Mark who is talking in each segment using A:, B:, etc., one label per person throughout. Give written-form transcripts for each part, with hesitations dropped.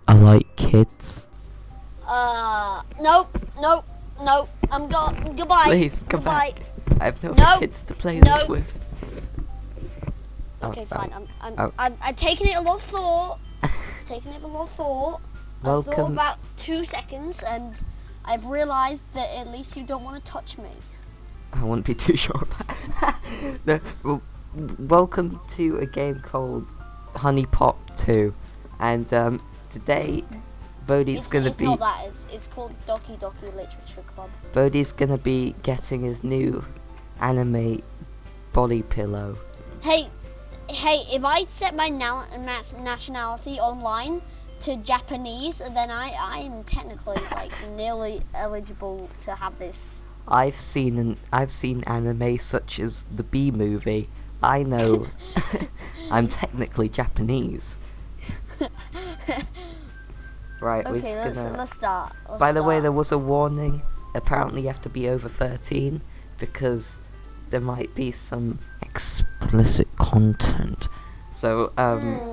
A: I like kids.
B: Nope. I'm gone. Goodbye.
A: Please, come
B: Goodbye.
A: back. I have no
B: No.
A: kids to play
B: No.
A: this with.
B: Okay, fine.
A: oh.
B: I'm taking it a lot of thought. Taking it a lot of thought. I thought
A: Welcome.
B: about 2 seconds, and I've realised that at least you don't want to touch me.
A: I wouldn't be too sure of that. No, well, welcome to a game called Huniepop 2. And today, Bodhi's gonna
B: It's
A: be...
B: not that. It's called Doki Doki Literature Club.
A: Bodhi's gonna be getting his new anime body pillow.
B: Hey, if I set my nationality online to Japanese, then I'm technically like nearly eligible to have this.
A: I've seen anime such as the B movie. I know I'm technically Japanese. Right,
B: Okay, let's start.
A: By the way, there was a warning. Apparently you have to be over 13 because there might be some explicit content. So,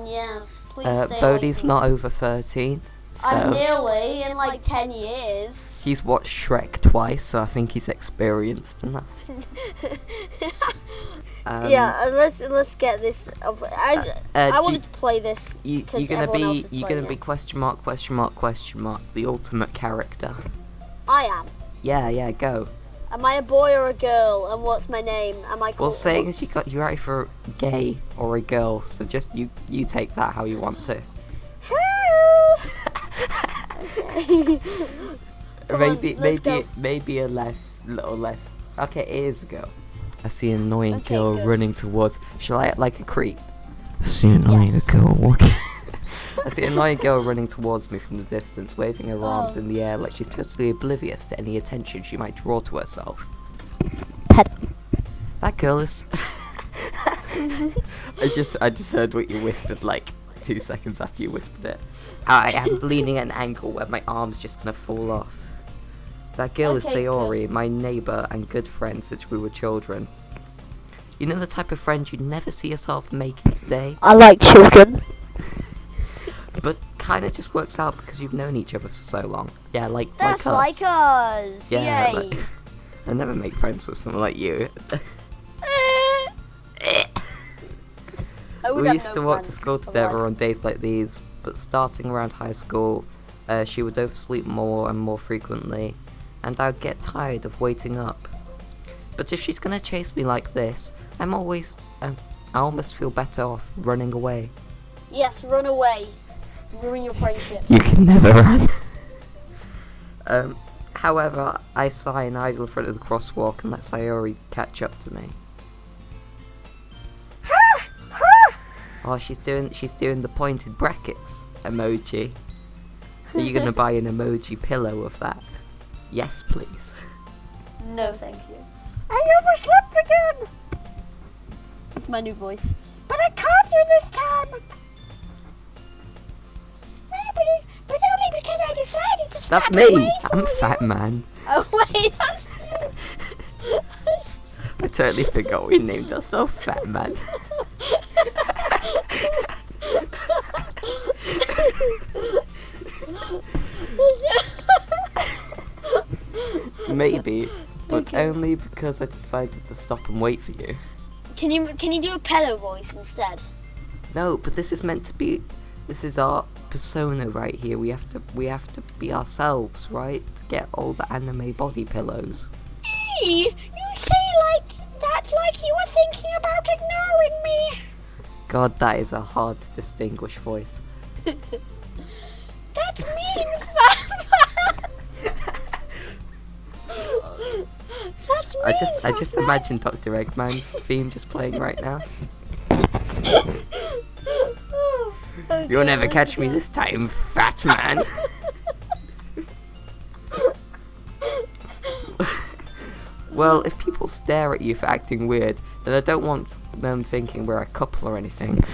B: yes, please stay
A: Bodhi's
B: away
A: not
B: from
A: over 13. So
B: I'm nearly in like 10 years.
A: he's watched Shrek twice, so I think he's experienced enough.
B: Yeah, let's get this. I wanted to play this.
A: You're gonna be question mark the ultimate character.
B: I am.
A: Yeah, go.
B: Am I a boy or a girl? And what's my name? Am I
A: Well,
B: called?
A: saying as you're either gay or a girl, so just you take that how you want to. Maybe a little less. Okay, it is a girl. I see an annoying girl running towards. Shall I act like a creep? I see an annoying girl walking. I see an annoying girl running towards me from the distance, waving her arms in the air like she's totally oblivious to any attention she might draw to herself. That girl is. I just heard what you whispered like 2 seconds after you whispered it. I am leaning at an angle where my arm's just gonna fall off. That girl is Sayori, my neighbour and good friend since we were children. You know the type of friend you'd never see yourself making today?
B: I like children.
A: But kinda just works out because you've known each other for so long. Yeah,
B: That's
A: like us.
B: like us.
A: Yeah,
B: Yay.
A: I never make friends with someone like you. We used to walk to school together on days like these, but starting around high school, she would oversleep more and more frequently, and I would get tired of waiting up. But if she's gonna chase me like this, I almost feel better off running away.
B: Yes, run away. Ruin your friendship.
A: You can never run. However, I sigh and idle in front of the crosswalk and let Sayori catch up to me. Oh, she's doing the pointed brackets emoji. Are you gonna buy an emoji pillow of that? Yes, please.
B: No, thank you. I overslept again. That's my new voice. But I can't do this time. Maybe, but only because I decided to
A: That's
B: step
A: me.
B: away from
A: I'm Fat Man.
B: Oh wait, that's.
A: I totally forgot we named ourselves Fat Man. Maybe, but only because I decided to stop and wait for you.
B: Can you do a pillow voice instead?
A: No, but this is meant to be. This is our persona right here. We have to be ourselves, right? To get all the anime body pillows.
B: Hey, you say like that like you were thinking about ignoring me.
A: God, that is a hard to distinguish voice.
B: That's mean. That's mean.
A: I just imagine Dr. Eggman's theme just playing right now.
B: Okay,
A: You'll never catch me this time, Fat Man. Well, if people stare at you for acting weird, then I don't want them thinking we're a couple or anything.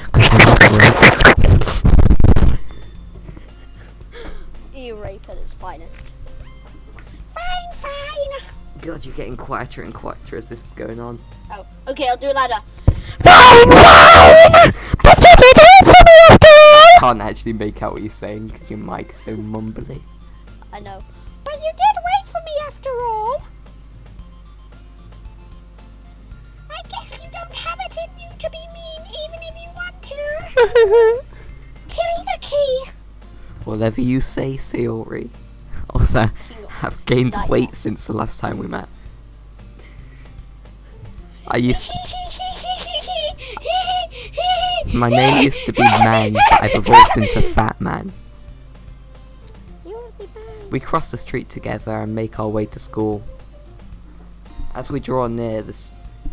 B: You rape at its finest. Fine.
A: God, you're getting quieter and quieter as this is going on.
B: Oh, okay, I'll do it louder.
C: Fine! But you did it for me after all!
A: can't actually make out what you're saying because your mic is so mumbly.
B: I know. But you did wait for me after all. I guess you don't have it in you to be mean even if you want to. Tilly the key.
A: Whatever you say, Sayori. Also, I've gained
B: Not
A: weight
B: yet.
A: since the last time we met. I used to, my name used to be Man, but I've evolved into Fat Man. We cross the street together and make our way to school. As we draw near, the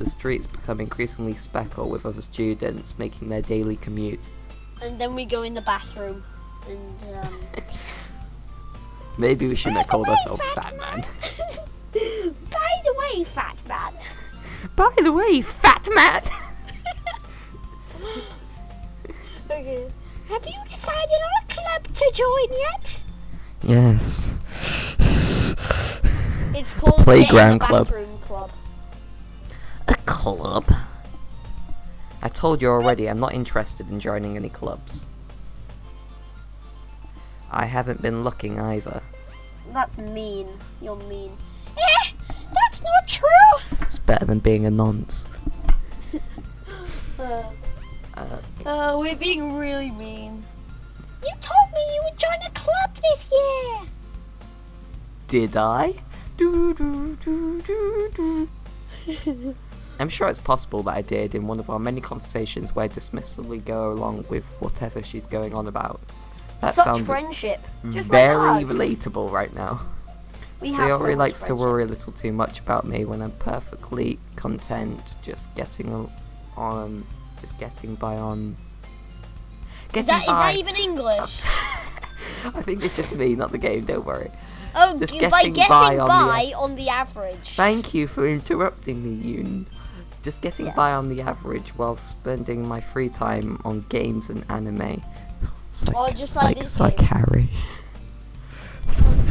A: streets become increasingly speckled with other students making their daily commute.
B: And then we go in the bathroom. And,
A: Maybe we shouldn't have called ourselves Fat Man.
B: By the way, Fat Man.
A: By the way, Fat Man!
B: Okay. Have you decided on a club to join yet?
A: Yes.
B: It's called
A: Playground
B: the
A: Club.
B: Bathroom Club.
A: A club? I told you already, I'm not interested in joining any clubs. I haven't been looking either.
B: That's mean. You're mean. That's not true.
A: It's better than being a nonce.
B: We're being really mean. You told me you would join a club this year.
A: Did I? Do, do, do, do, do. I'm sure it's possible that I did in one of our many conversations where I dismissively go along with whatever she's going on about. That
B: Such
A: sounds
B: friendship. Just
A: very
B: like us.
A: relatable right now.
B: We have so
A: Sayori
B: much
A: likes to
B: friendship.
A: worry a little too much about me when I'm perfectly content just getting on, just getting by on.
B: Is
A: Getting
B: that even English?
A: I think it's just me, not the game. Don't worry.
B: Oh,
A: Just
B: by
A: getting
B: getting
A: by
B: by
A: on
B: on the average.
A: Thank you for interrupting me, Yoon. Just getting
B: Yes.
A: by on the average while spending my free time on games and anime. It's
B: Or just like this
A: it's like
B: game.
A: Harry.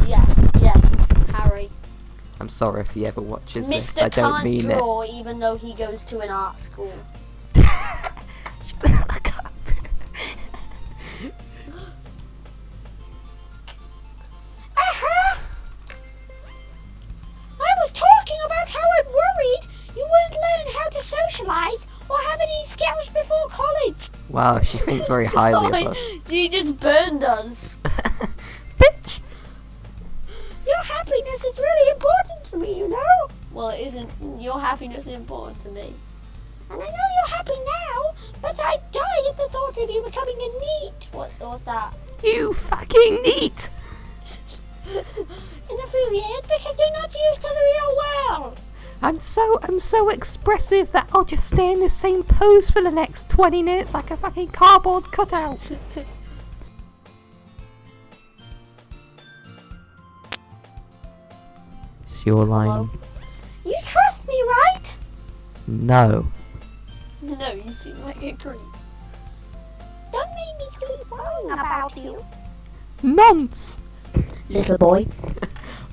B: Yes, Harry.
A: I'm sorry if he ever watches this.
B: Mr.
A: I don't
B: can't
A: mean
B: draw even though he goes to an art school.
A: it. Shut the fuck up.
B: I was talking about how I'm worried you won't learn how to socialize or have any skills before college.
A: Wow, she thinks very highly of us.
B: She just burned us.
A: Bitch!
B: Your happiness is really important to me, you know? Well, it isn't. Your happiness is important to me. And I know you're happy now, but I die at the thought of you becoming a NEET. What's that?
A: You fucking neat!
B: In a few years, because you're not used to the real world.
A: I'm so expressive that I'll just stay in the same pose for the next 20 minutes like a fucking cardboard cutout. It's your line.
B: Hello? You trust me, right?
A: No.
B: No, you seem like a creep. Don't make me keep worrying about you.
A: Nonce!
B: Little boy.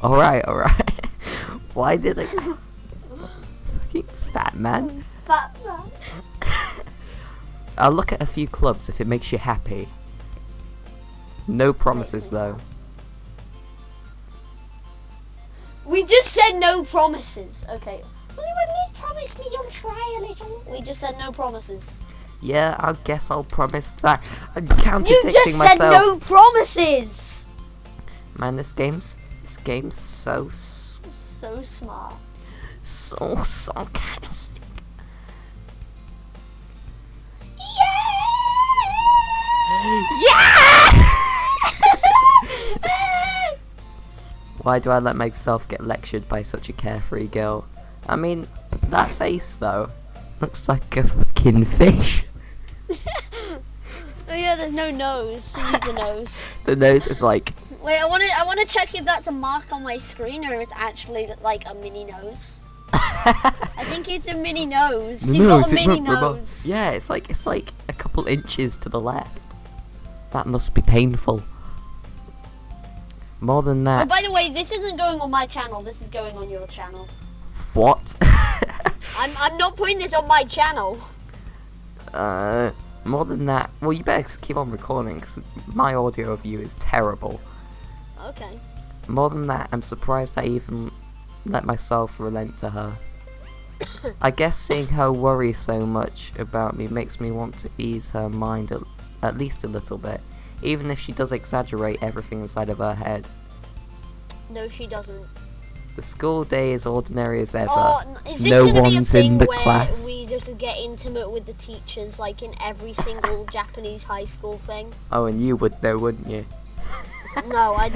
A: Alright. Why did I... Fucking fat man.
B: Fat man.
A: I'll look at a few clubs if it makes you happy. No promises though.
B: We just said no promises. Okay. Well, you at least promise me you'll try a little. We just said no promises.
A: Yeah, I guess I'll promise that. I'm
B: You
A: contradicting
B: just
A: myself.
B: said no promises.
A: Man, this game's so
B: So smart.
A: so sarcastic.
B: Yeah!
A: Why do I let myself get lectured by such a carefree girl? I mean, that face though looks like a fucking fish.
B: Oh yeah, there's no nose. Who needs a nose?
A: The nose is like.
B: Wait, I wanna check if that's a mark on my screen or if it's actually like a mini nose. I think it's a mini nose.
A: The
B: She's
A: nose,
B: got a mini
A: it-
B: nose.
A: Yeah, it's like a couple inches to the left. That must be painful. More than
B: Oh,
A: that.
B: by the way, this isn't going on my channel. This is going on your channel.
A: What?
B: I'm not putting this on my channel.
A: More than that, well, you better keep on recording, because my audio of you is terrible.
B: Okay.
A: More than that, I'm surprised I even let myself relent to her. I guess seeing her worry so much about me makes me want to ease her mind at least a little bit, even if she does exaggerate everything inside of her head.
B: No, she doesn't.
A: The school day is ordinary as ever.
B: Oh, is this
A: No
B: gonna be a
A: one's
B: thing
A: in the
B: where
A: class.
B: we just get intimate with the teachers, like in every single Japanese high school thing?
A: Oh, and you would know, wouldn't you?
B: No, I'm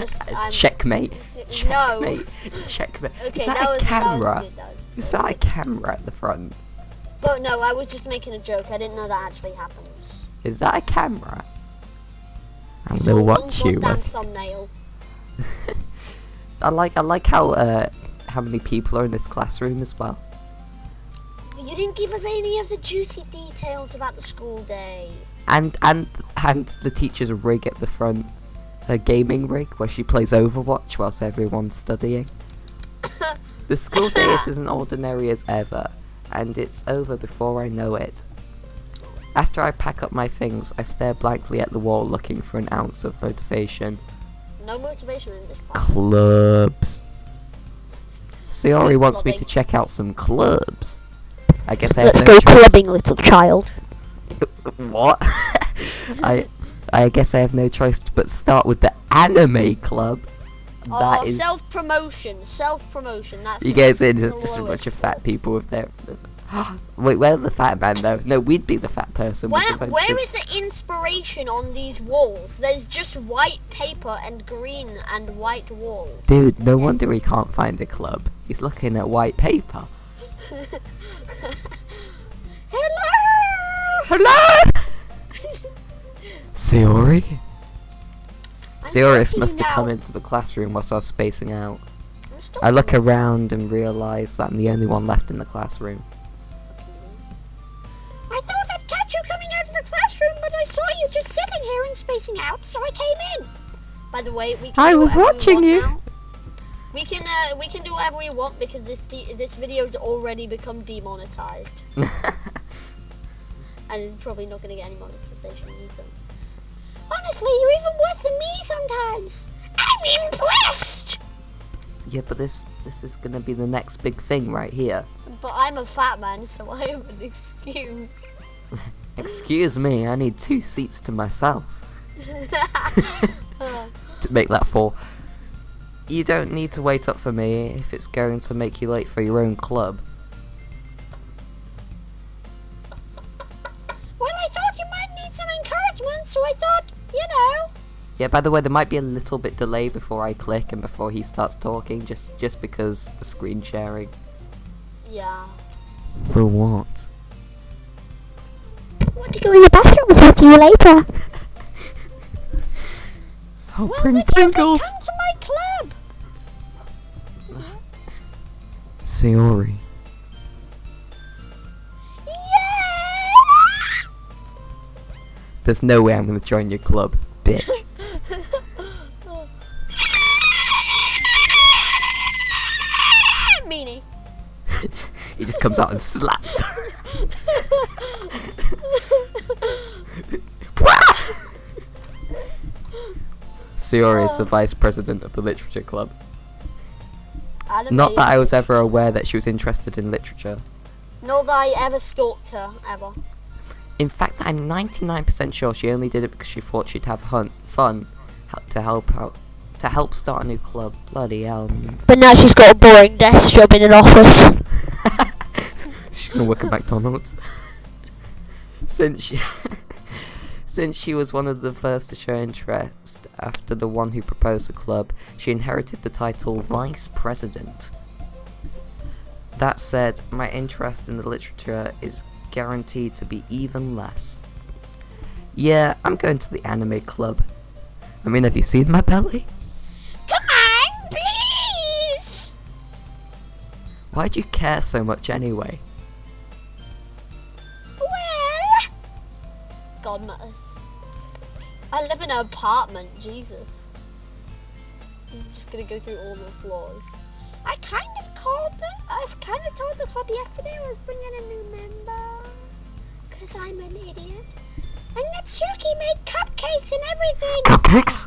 A: Checkmate.
B: No.
A: Checkmate. Checkmate.
B: Okay,
A: Is that
B: that
A: a
B: was
A: camera?
B: good.
A: Is that a camera at the front?
B: But no, I was just making a joke. I didn't know that actually happens.
A: Is that a camera? I'm
B: It's
A: gonna
B: all
A: watch
B: one
A: you.
B: goddamn thumbnail.
A: I like how many people are in this classroom as well.
B: You didn't give us any of the juicy details about the school day.
A: And the teacher's rig at the front, her gaming rig where she plays Overwatch whilst everyone's studying. The school day is as ordinary as ever, and it's over before I know it. After I pack up my things, I stare blankly at the wall looking for an ounce of motivation.
B: No motivation in this class.
A: Clubs. Sayori wants me to check out some clubs. I guess I have no choice.
B: clubbing, little child.
A: What? I guess I have no choice but start with the anime club. That is
B: self-promotion. That's
A: you guys in
B: the
A: just a bunch
B: lowest
A: of fat
B: one.
A: people with their. Wait, where's the fat man though? No, we'd be the fat person.
B: Where is the inspiration on these walls? There's just white paper and green and white walls.
A: Dude, no wonder he can't find a club. He's looking at white paper.
B: Hello!
A: Hello! Sayori? Sayori must have come into the classroom whilst I was spacing out. I look around and realise that I'm the only one left in the classroom.
B: I thought I'd catch you coming out of the classroom, but I saw you just sitting here and spacing out, so I came in. By the way, we can
A: I
B: do
A: was
B: whatever
A: watching
B: we
A: you.
B: want now. We can do whatever we want because this video's already become demonetized, and it's probably not going to get any monetization either. Honestly, you're even worse than me sometimes. I'm impressed.
A: Yeah, but this is gonna be the next big thing right here.
B: But I'm a fat man, so I have an excuse.
A: Excuse me, I need 2 seats to myself. To make that 4. You don't need to wait up for me if it's going to make you late for your own club.
B: Well, I thought you might need some encouragement, so I thought, you know.
A: Yeah, by the way, there might be a little bit delay before I click and before he starts talking, just because the screen sharing.
B: Yeah.
A: For what?
B: I want to go in the bathroom, so I'll see you later.
A: Oh,
B: Well,
A: bring
B: then you can
A: tingles!
B: come to my club.
A: Sayori.
B: Yeah!
A: There's no way I'm gonna join your club, bitch.
B: Meanie.
A: He just comes out and slaps. Sayori is the vice president of the literature club. Not that I was ever aware that she was interested in literature.
B: Not that I ever stalked her, ever.
A: In fact, I'm 99% sure she only did it because she thought she'd have fun to help start a new club. Bloody hell.
B: But now she's got a boring desk job in an office.
A: She's gonna work at McDonald's. Since she was one of the first to show interest after the one who proposed the club, she inherited the title Vice President. That said, my interest in the literature is guaranteed to be even less. Yeah, I'm going to the anime club. I mean, have you seen my belly?
B: Come on, please!
A: Why'd you care so much anyway?
B: Well... God knows. I live in an apartment, Jesus. He's just gonna go through all the floors. I've kind of told the club yesterday I was bringing a new member. Because I'm an idiot. And Natsuki made cupcakes and everything.
A: Cupcakes?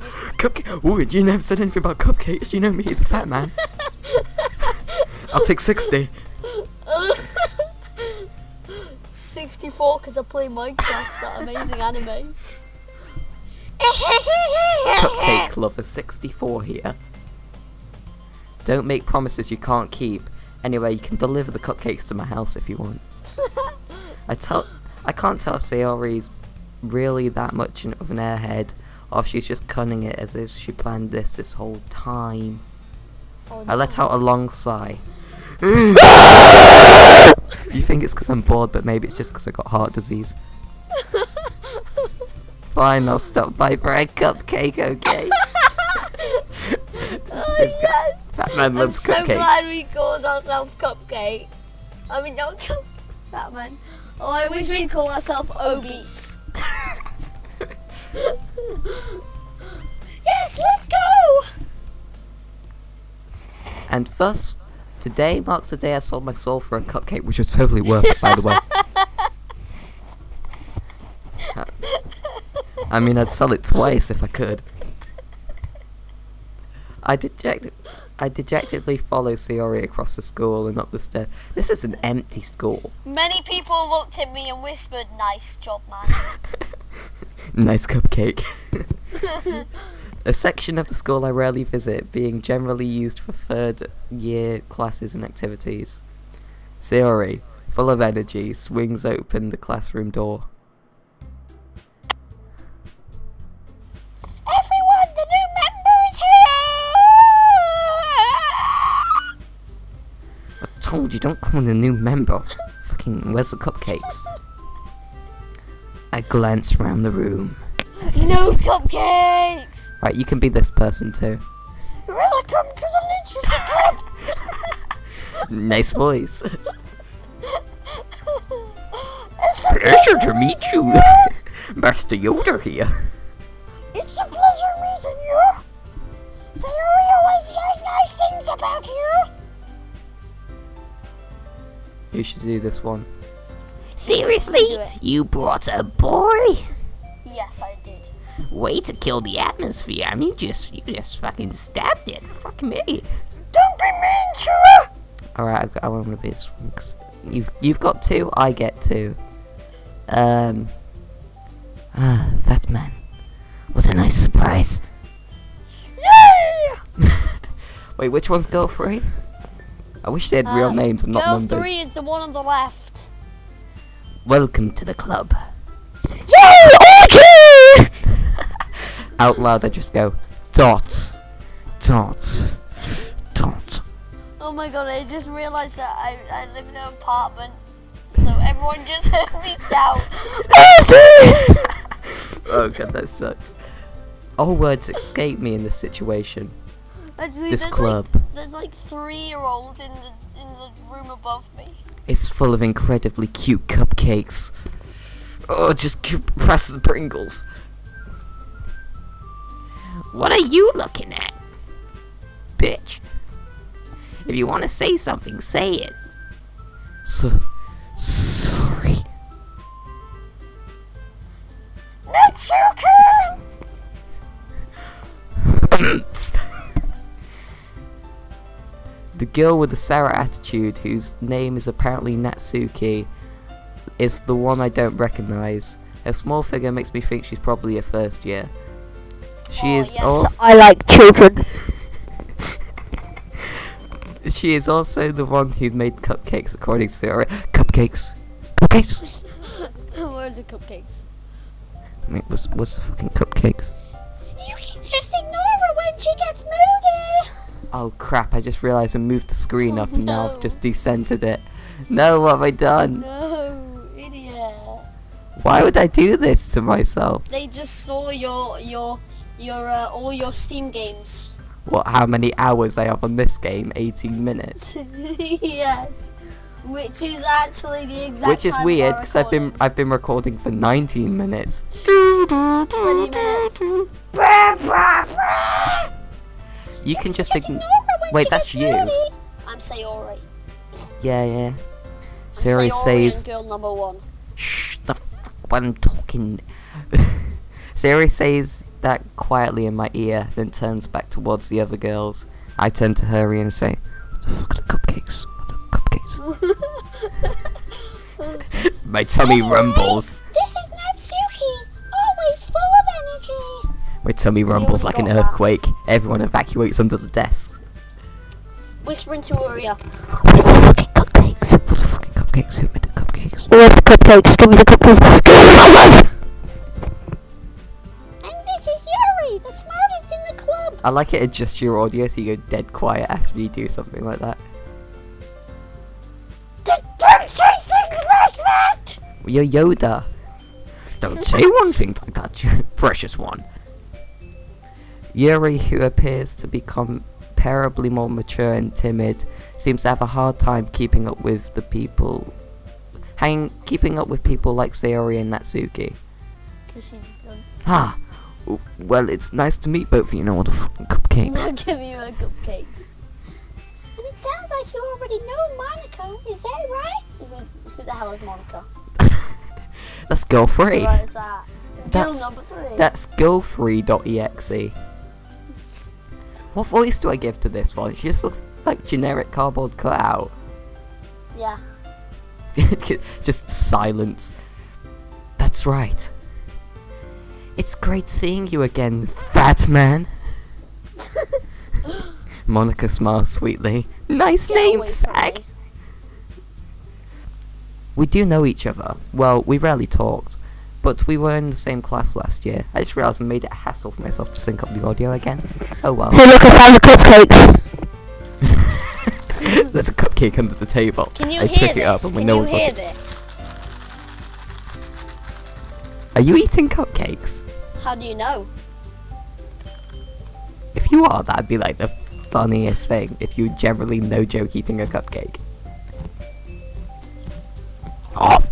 A: Ooh, you never said anything about cupcakes. You know me, the fat man. I'll take 60.
B: 64 because I play Minecraft, that amazing anime.
A: Cupcake lover 64 here. Don't make promises you can't keep. Anyway, you can deliver the cupcakes to my house if you want. I can't tell if Sayori's really that much of an airhead, or if she's just cunning it as if she planned this whole time.
B: Oh,
A: I let out a long sigh. You think it's because I'm bored, but maybe it's just because I got heart disease. Fine, I'll stop by for a cupcake, okay?
B: Yes!
A: Batman loves cupcakes.
B: I'm so glad we called ourselves Cupcake. I mean, not Batman. Oh, I wish we'd call ourselves Obese. Yes, let's go!
A: And thus, today marks the day I sold my soul for a cupcake, which was totally worth it, by the way. I mean, I'd sell it twice if I could. I dejectedly follow Sayori across the school and up the stairs. This is an empty school.
B: Many people looked at me and whispered, "Nice job, man."
A: Nice cupcake. A section of the school I rarely visit, being generally used for third year classes and activities. Sayori, full of energy, swings open the classroom door.
B: Everyone, the new member is here!
A: I told you, don't call me the new member. Fucking, where's the cupcakes? I glanced around the room.
B: No cupcakes!
A: Right, you can be this person too.
B: Welcome to the literature club!
A: Nice voice.
B: It's a
A: Pleasure to meet you. Master Yoda here.
B: It's a pleasure meeting you. Sayori always says nice things about you.
A: You should do this one.
C: Seriously? You brought a boy?
B: Yes, I did.
C: Way to kill the atmosphere. I mean, you just fucking stabbed it. Fuck me.
B: Don't be mean to her.
A: Alright, I want to be this one. 'Cause you've got 2, I get 2.
C: Fat man. What a nice surprise.
B: Yay!
A: Wait, which one's girl 3? I wish they had real names and not
B: girl
A: numbers.
B: 3 is the one on the left.
C: Welcome to the club.
B: Yay! Archie!
A: Out loud, I just go, dot, dot, dot.
B: Oh my god, I just realised that I live in an apartment, so everyone just heard me shout.
A: Oh god, that sucks. All words escape me in this situation.
B: Actually,
A: This club.
B: There's like 3-year-olds in the room above me.
A: It's full of incredibly cute cupcakes. Oh, just cute presses Pringles.
C: What are you looking at? Bitch. If you want to say something, say it.
A: Sorry.
B: Natsuki!
A: The girl with the sour attitude, whose name is apparently Natsuki, is the one I don't recognise. Her small figure makes me think she's probably a first year. She is also
B: I like children.
A: She is also the one who made cupcakes, according to her. Cupcakes. Cupcakes.
B: Where's the cupcakes?
A: Wait, what's the fucking cupcakes?
B: You can just ignore her when she gets moody.
A: Oh crap, I just realised I moved the screen up and now
B: no.
A: I've just decentered it. No, what have I done?
B: No, idiot.
A: Why would I do this to myself?
B: They just saw your all your Steam games.
A: What, how many hours I have on this game? 18 minutes.
B: Yes. Which is actually the exact
A: Which is
B: time
A: weird,
B: of our
A: because
B: recording.
A: I've been recording for 19 minutes.
B: 20 minutes.
A: You can just
B: Ignore
A: ignore.
B: her when
A: Wait,
B: she
A: that's
B: gets
A: you.
B: moody. I'm Sayori.
A: Yeah. Siri
B: Sayori
A: says,
B: and girl number 1.
C: Shh, the fuck when I'm talking.
A: Sayori says that quietly in my ear, then turns back towards the other girls. I turn to her and say, "What the fuck are the cupcakes? What are the cupcakes?" My tummy rumbles.
B: This is Natsuki, always full of energy.
A: My tummy rumbles like an earthquake. Everyone evacuates under the desk.
B: Whisper into her ear. This is fucking cupcakes.
A: What the fucking cupcakes? Who made the cupcakes?
B: Where's the cupcakes? Give me the cupcakes. Give me the cupcakes! And this is Yuri, the smartest in the club.
A: I like it adjusts your audio so you go dead quiet after you do something like that.
B: Don't say things like that!
A: You're Yoda.
C: Don't say one thing like that, you precious one.
A: Yuri, who appears to be comparably more mature and timid, seems to have a hard time keeping up with people like Sayori and Natsuki.
B: Because she's
C: Ah, well, it's nice to meet both of you. Know all the fucking cupcakes.
B: Now give me my cupcakes. And it sounds like you already know Monica, is that right? Who the hell is Monica?
A: That's girl free.
B: What is that? Girl
A: That's
B: number 3.
A: that's girlfree.exe. What voice do I give to this one? She just looks like generic cardboard cutout.
B: Yeah.
A: Just silence. That's right. It's great seeing you again, fat man. Monica smiles sweetly. Nice
B: Get
A: name,
B: away from
A: fag.
B: me.
A: We do know each other. Well, we rarely talked, but we were in the same class last year. I just realised I made it a hassle for myself to sync up the audio again. Oh well.
B: Hey look, I found the cupcakes.
A: There's a cupcake under the table.
B: Can you
A: I
B: hear
A: pick it up
B: this?
A: and when
B: Can
A: no
B: you
A: one's
B: hear
A: looking.
B: this?
A: Are you eating cupcakes?
B: How do you know?
A: If you are, that'd be like the funniest thing. If you generally no joke eating a cupcake. Oh.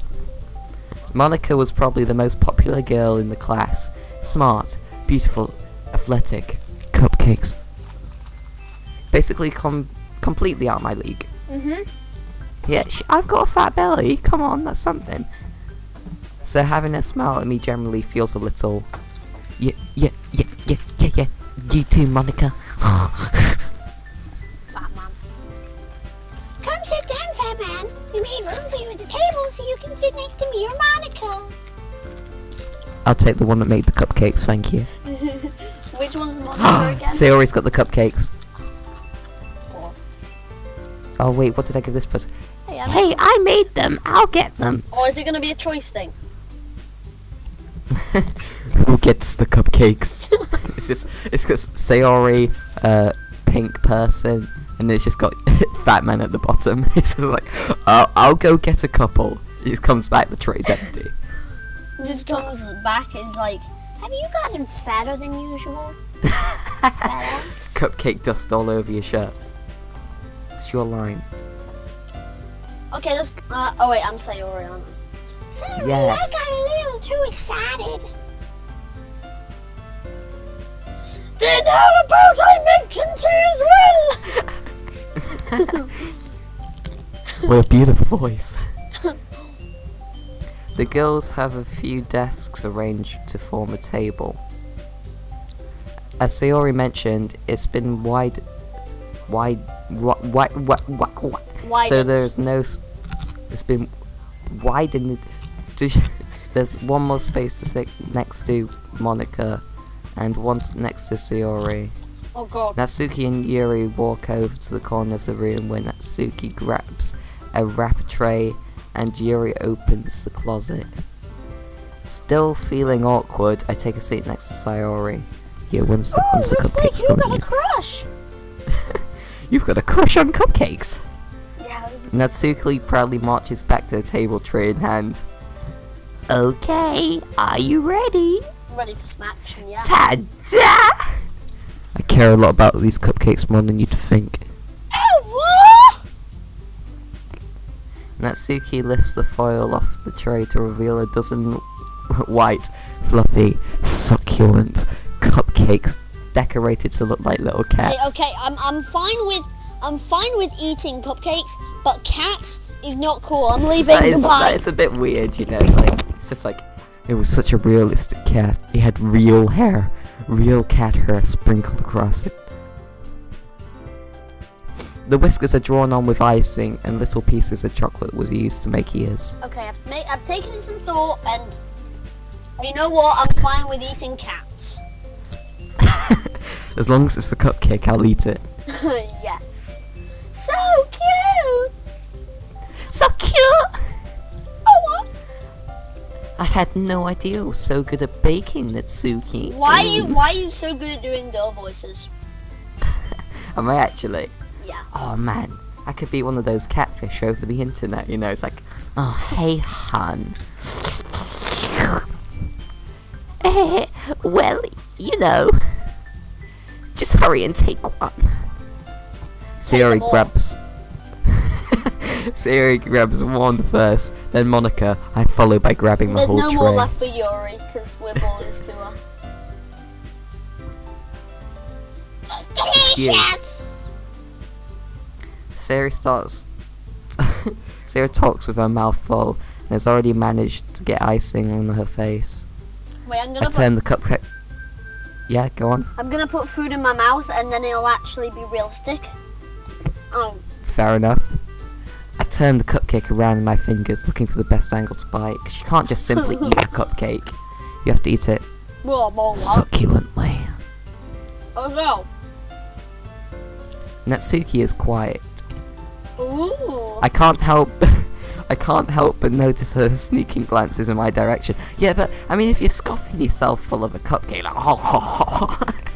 A: Monica was probably the most popular girl in the class. Smart, beautiful, athletic. Cupcakes. Basically completely out of my league.
B: Mhm.
A: Yeah, I've got a fat belly. Come on, that's something. So having her smile at me generally feels a little... Yeah. You too, Monica.
B: Fat man. Come sit down, fat man. We made room for you at the table so you can sit next to me or Monica.
A: I'll take the one that made the cupcakes, thank you.
B: Which one's Monica again?
A: Sayori's got the cupcakes. Oh wait, what did I give this person?
C: Hey, I made them. I'll get them.
B: Or is it going to be a choice thing?
A: Who gets the cupcakes? It's got Sayori, pink person, and it's just got fat man at the bottom. It's like, I'll go get a couple. It just comes back, the tray's empty.
B: Just comes back and is like, have you gotten fatter than usual? Fat ass.
A: Cupcake dust all over your shirt. It's your line.
B: Okay, let's. Oh wait, I'm Sayori, aren't I? Sorry,
A: Yes.
B: I got a little too excited. Then how about I make some tea as well?
A: What a beautiful voice. The girls have a few desks arranged to form a table. As Sayori mentioned, it's been wide. So there's no. It's been widened. There's one more space to sit next to Monica, and one next to Sayori.
B: Oh god.
A: Natsuki and Yuri walk over to the corner of the room where Natsuki grabs a wrapper tray and Yuri opens the closet. Still feeling awkward, I take a seat next to Sayori. Yeah, when's the
B: Looks like
A: cupcakes
B: you
A: coming
B: got a
A: in?
B: crush.
A: You've got a crush on cupcakes!
B: Yeah, this is...
A: Natsuki proudly marches back to the table, tray in hand.
C: Okay, are you ready?
B: ready for smash, yeah.
C: Ta-da!
A: I care a lot about these cupcakes more than you'd think.
B: Oh, what?
A: Natsuki lifts the foil off the tray to reveal a dozen white, fluffy, succulent cupcakes decorated to look like little cats.
B: Okay, I'm fine with eating cupcakes, but cats is not cool. I'm leaving.
A: That
B: Goodbye.
A: is a bit weird, you know. Like it's just like It was such a realistic cat. It had real hair, real cat hair sprinkled across it. The whiskers are drawn on with icing, and little pieces of chocolate were used to make ears.
B: Okay, I've taken some thought, and you know what? I'm fine with eating cats.
A: As long as it's a cupcake, I'll eat it.
B: Yes. So cute.
C: So cute!
B: Oh, what?
C: I had no idea you were so good at baking, Natsuki.
B: Why are you so good at doing girl voices?
A: Am I actually?
B: Yeah.
A: Oh man, I could be one of those catfish over the internet, you know, it's like,
C: Oh, hey, hun. Well, you know. Just hurry and take one.
A: Sayori
B: them all.
A: grabs... Sayori grabs one first, then Monica, I follow by grabbing the
B: There's
A: whole
B: no
A: tray.
B: more left for Yuri, because we're bullies to her. Delicious!
A: Sayori starts... Sayori talks with her mouth full, and has already managed to get icing on her face.
B: Wait,
A: I turn the cupcake... Yeah, go on.
B: I'm gonna put food in my mouth, and then it'll actually be realistic. Oh.
A: Fair enough. I turn the cupcake around in my fingers, looking for the best angle to bite, because you can't just simply eat a cupcake. You have to eat it
B: Well, more
A: succulently.
B: Oh no.
A: Natsuki is quiet.
B: Ooh.
A: I can't help but notice her sneaking glances in my direction. Yeah, but I mean, if you're scoffing yourself full of a cupcake, like,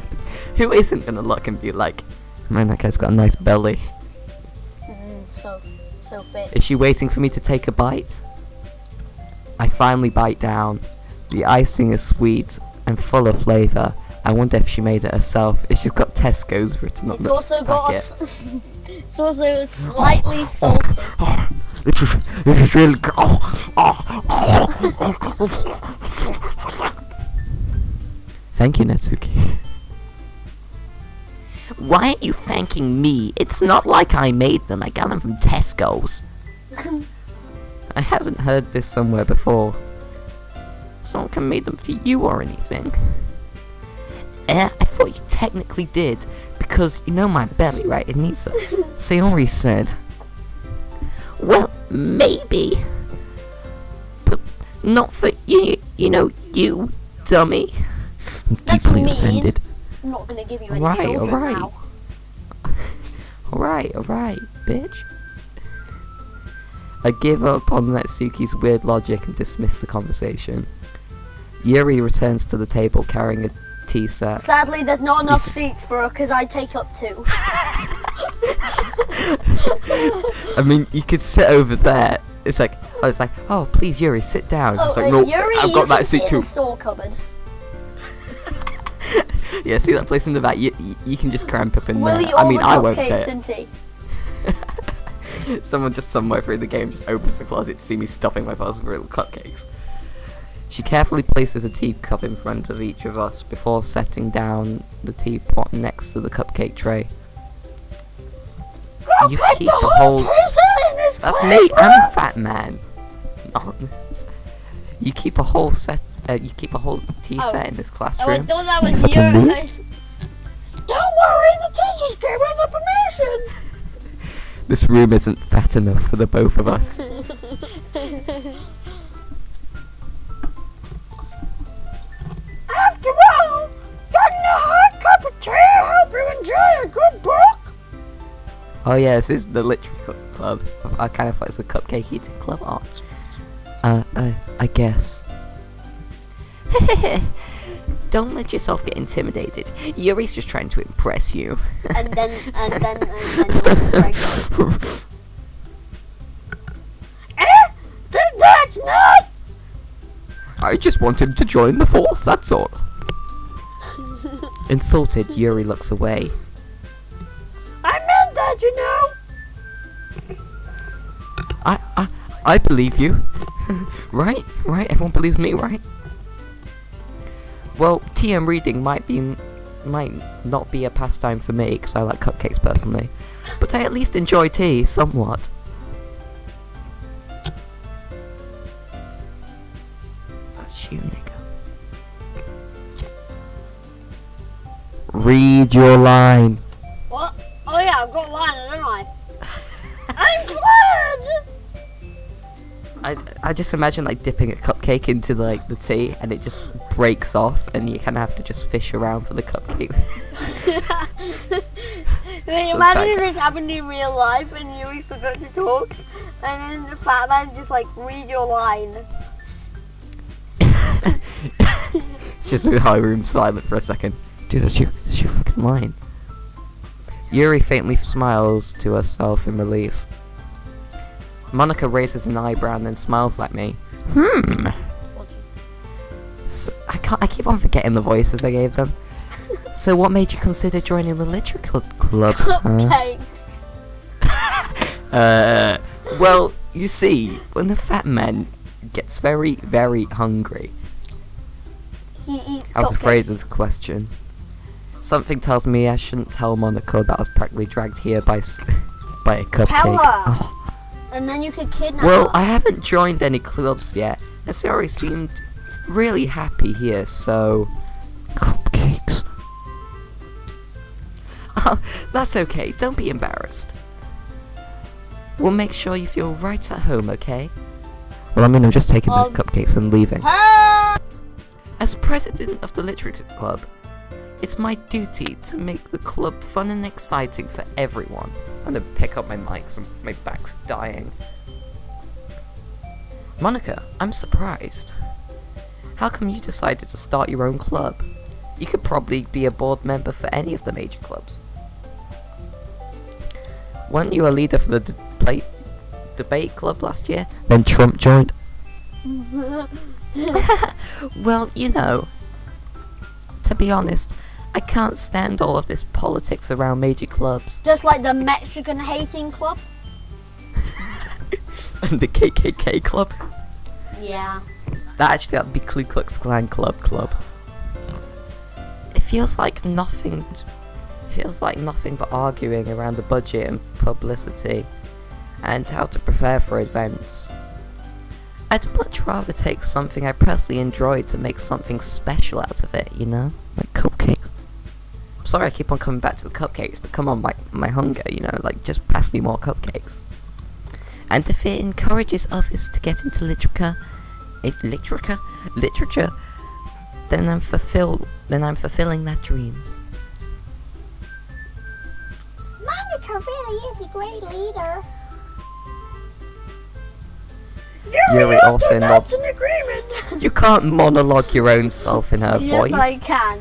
A: who isn't gonna look and be like, man, that guy's got a nice belly.
B: So fit.
A: Is she waiting for me to take a bite? I finally bite down. The icing is sweet and full of flavour. I wonder if she made it herself. If she's got Tesco's written on
B: It's
A: the
B: also got
A: packet.
B: it's also slightly salty.
A: This is really good. Thank you, Natsuki.
C: Why are you thanking me? It's not like I made them. I got them from Tesco's.
A: I haven't heard this somewhere before.
C: Someone made them for you or anything.
A: I thought you technically did, because you know my belly, right? It needs a... Sayori said.
C: Well, maybe. But not for you, you dummy.
A: I'm
B: That's
A: deeply
B: mean.
A: offended.
B: I'm not gonna give you any
A: Alright,
B: children
A: alright.
B: now.
A: Alright, bitch. I give up on Natsuki's weird logic and dismiss the conversation. Yuri returns to the table carrying a tea set.
B: Sadly, there's not enough seats for her because I take up 2.
A: I mean, you could sit over there. It's like, oh, please, Yuri, sit down. It's like, no,
B: Yuri,
A: I've got that seat
B: in
A: too.
B: the store cupboard.
A: Yeah, see that place in the back? You can just cramp up in
B: Will
A: there.
B: you
A: I mean, I won't
B: cupcakes
A: fit.
B: and tea?
A: Someone just somewhere through the game just opens the closet to see me stuffing my face with little cupcakes. She carefully places a teacup in front of each of us before setting down the teapot next to the cupcake tray. You keep a whole... That's me, I'm a fat man. You keep a whole set... you keep a whole tea set in this
B: Oh, I
A: classroom.
B: thought that was
A: Fucking
B: your...
A: weird.
B: Don't worry, the teachers gave us the permission.
A: This room isn't fat enough for the both of us.
B: After all, getting a hot cup of tea help you enjoy a good book.
A: Oh yeah, this is the literary club. I kind of thought it was a cupcake eating club. Oh. I guess.
C: Don't let yourself get intimidated. Yuri's just trying to impress you.
B: And then you're pregnant. That's not.
A: I just want him to join the force, that's all. Insulted, Yuri looks away.
B: I meant that, you know.
A: I believe you. Right? Everyone believes me, right? Well, TM reading might not be a pastime for me, because I like cupcakes personally. But I at least enjoy tea, somewhat. As you Read your line.
B: What? Oh yeah, I've got a line, don't I? I'm glad!
A: I just imagine like dipping a cupcake into like the tea and it just breaks off and you kind of have to just fish around for the cupcake.
B: Imagine if this happened in real life and you forgot to talk and then the fat man just like read your line.
A: It's just a high room silent for a second. Dude, that's your fucking line. Yuri faintly smiles to herself in relief. Monica raises an eyebrow and then smiles at me. So, I keep on forgetting the voices I gave them. So what made you consider joining the literature club?
B: Cupcakes.
A: Well, you see, when the fat man gets very, very hungry.
B: He eats
A: I was
B: cupcakes.
A: afraid of the question. Something tells me I shouldn't tell Monica that I was practically dragged here by a cupcake.
B: Tell her.
A: Oh.
B: And then you could kidnap
A: Well,
B: her.
A: I haven't joined any clubs yet. Sarah seemed really happy here, so... Cupcakes. Oh, that's okay. Don't be embarrassed. We'll make sure you feel right at home, okay? Well, I mean, I'm just taking the cupcakes and leaving. As president of the literature club, it's my duty to make the club fun and exciting for everyone. I'm gonna pick up my mic, so my back's dying. Monica, I'm surprised. How come you decided to start your own club? You could probably be a board member for any of the major clubs. Weren't you a leader for the debate club last year? Then Trump joined. Well, you know, to be honest, I can't stand all of this politics around major clubs.
B: Just like the Mexican hating club?
A: And the KKK club?
B: Yeah.
A: That'd be Ku Klux Klan club. It feels like nothing but arguing around the budget and publicity and how to prepare for events. I'd much rather take something I personally enjoy to make something special out of it, you know? Like cupcakes. I'm sorry I keep on coming back to the cupcakes, but come on, my hunger, you know? Like, just pass me more cupcakes. And if it encourages others to get into literature, then I'm fulfilling that dream.
B: Monica really is a great leader.
A: Yuri also nods. You can't monologue your own self in her voice.
B: Yes, I can.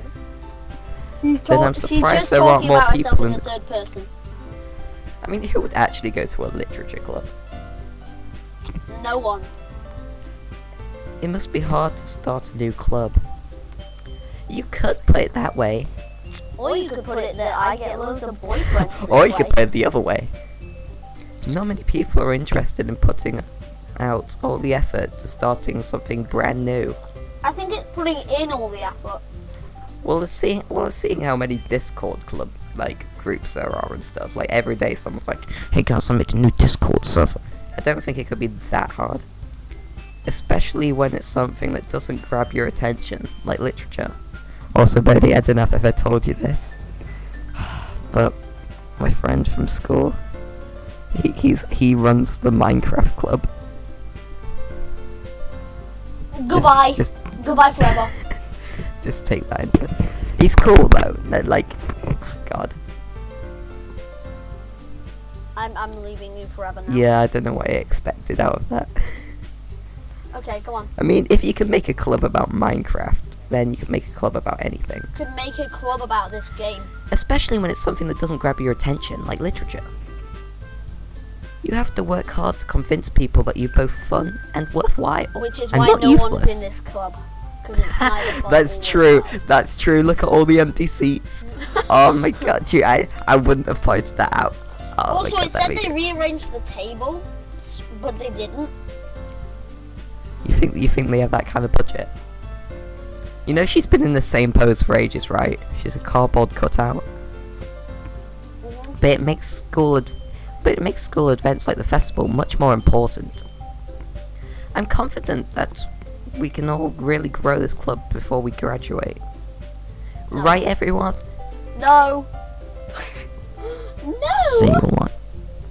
A: Then I'm
B: She's
A: surprised
B: just
A: there aren't
B: talking
A: more
B: about herself
A: people
B: in
A: in
B: the third person.
A: I mean, who would actually go to a literature club?
B: No one.
A: It must be hard to start a new club. You could put it that way.
B: Or you could put it that I get loads of boyfriends. this
A: Or you could
B: way.
A: put it the other way. Not many people are interested in putting out all the effort to starting something brand new.
B: I think it's putting in all the effort.
A: Well, seeing how many Discord club groups there are and stuff. Like every day, someone's like, "Hey guys, I'm making a new Discord server." I don't think it could be that hard, especially when it's something that doesn't grab your attention, like literature. Also, Bodhi, I don't know if I've ever told you this, but my friend from school, he runs the Minecraft club.
B: Goodbye. Goodbye forever.
A: Just take that into. He's cool though. Like, God.
B: I'm leaving you forever now.
A: Yeah, I don't know what I expected out of that.
B: Okay, go on.
A: I mean, if you could make a club about Minecraft, then you could make a club about anything.
B: Could make a club about this game.
A: Especially when it's something that doesn't grab your attention, like literature. You have to work hard to convince people that you're both fun and worthwhile.
B: Which is
A: and
B: why
A: not
B: no
A: useless.
B: one's in this club. Because it's neither fun
A: That's
B: or
A: true.
B: worthwhile.
A: That's true. Look at all the empty seats. Oh my god, dude, I wouldn't have pointed that out. Oh
B: Also,
A: my god,
B: it said they rearranged the table, but they didn't.
A: You think they have that kind of budget? You know she's been in the same pose for ages, right? She's a cardboard cutout. But it makes school events like the festival much more important. I'm confident that we can all really grow this club before we graduate.
B: No.
A: Right, everyone?
B: No. No.
C: Single one.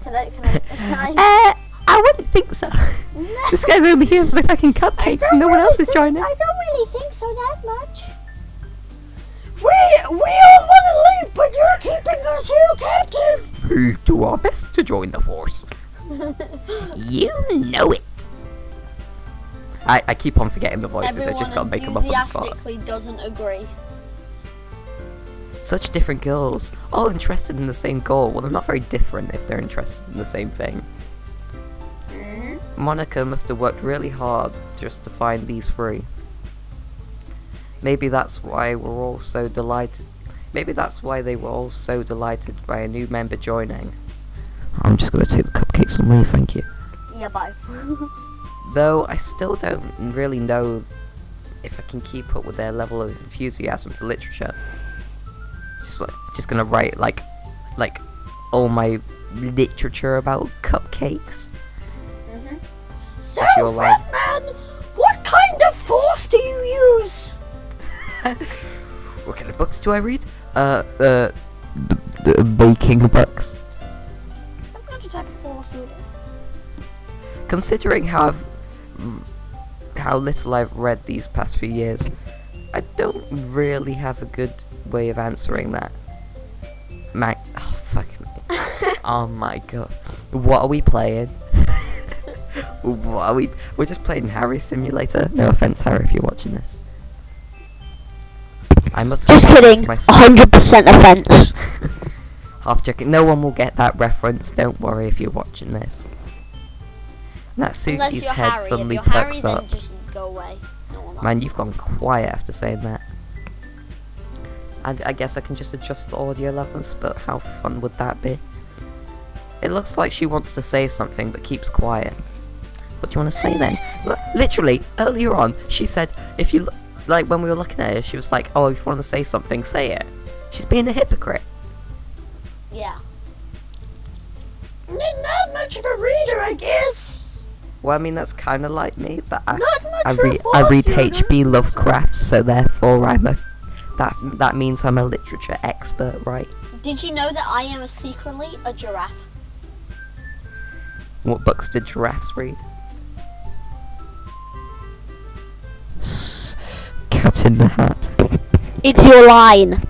B: Can I?
C: I wouldn't think so.
B: No.
C: This guy's only here for the fucking
B: I
C: cupcakes
B: don't
C: and no one
B: really
C: else is
B: think-
C: joining.
B: I don't really think so that much. We all want to leave, but you're keeping us here captive.
C: We do our best to join the force. You know it.
A: I keep on forgetting the voices. I
B: Everyone
A: just gotta make them up on the spot.
B: enthusiastically doesn't agree.
A: Such different girls, all interested in the same goal. Well, they're not very different if they're interested in the same thing. Monica must have worked really hard just to find these three. Maybe that's why we're all so delighted. Maybe that's why they were all so delighted by a new member joining.
C: I'm just gonna take the cupcakes and leave, thank you.
B: Yeah, bye.
A: Though I still don't really know if I can keep up with their level of enthusiasm for literature. Just gonna write like all my literature about cupcakes.
B: So,
A: That's your line.
B: Fredman, what kind of force do you use?
A: What kind of books do I read?
C: The baking books.
B: What kind of type of force do you do?
A: Considering how little I've read these past few years, I don't really have a good way of answering that. Oh, fuck me. Oh my god. What are we playing? What are we? We're just playing Harry Simulator. No offense, Harry, if you're watching this. I'm not
B: Just kidding. 100% offense.
A: Half joking. No one will get that reference. Don't worry if you're watching this.
B: Unless
A: Natsuki's
B: you're
A: head
B: Harry.
A: suddenly
B: If you're Harry,
A: perks up.
B: then just go away. No one
A: Man,
B: likes
A: you've gone quiet after saying that. And I guess I can just adjust the audio levels, but how fun would that be? It looks like she wants to say something, but keeps quiet. What do you want to say then? Literally, earlier on, she said, if you, like, when we were looking at her, she was like, oh, if you want to say something, say it. She's being a hypocrite.
B: Yeah. Not much of a reader, I guess.
A: Well, I mean, that's kind of like me, but
B: Not much
A: I
B: for a
A: read
B: force user.
A: H.P. Lovecraft, so therefore that means I'm a literature expert, right?
B: Did you know that I am secretly a giraffe?
A: What books did giraffes read?
C: Cat in the Hat.
B: It's your line.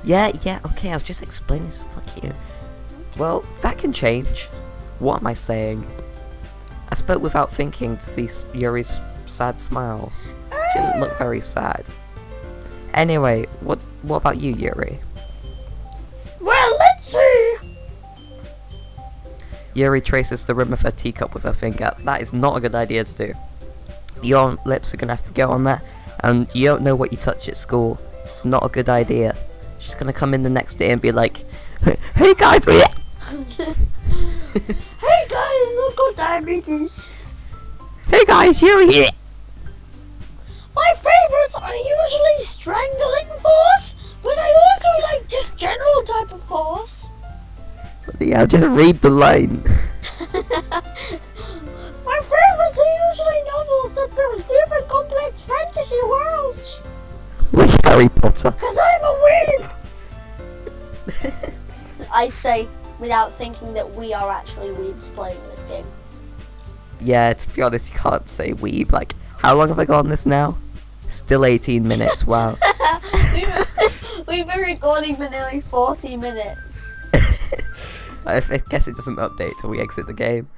A: Yeah, okay, I was just explaining, so fuck you. Well, that can change. What am I saying? I spoke without thinking to see Yuri's sad smile. She didn't look very sad. Anyway, what about you, Yuri?
B: Well, let's see.
A: Yuri traces the rim of her teacup with her finger. That is not a good idea to do. Your lips are gonna have to go on that, and you don't know what you touch at school. It's not a good idea. She's gonna come in the next day and be like, "Hey guys,
B: Hey guys, look at diabetes.
C: Hey guys, Yuri here.
B: My favorites are usually strangling force, but I also like just general type of force.
A: yeah, just read the line."
B: My favorites are usually novels that build deep and complex fantasy worlds.
A: Like Harry Potter.
B: Cause I'm a weeb. I say without thinking that we are actually weebs playing this game.
A: Yeah, to be honest, you can't say weeb. Like, how long have I got on this now? Still 18 minutes, wow.
B: We've been recording for nearly 40 minutes.
A: I guess it doesn't update till we exit the game.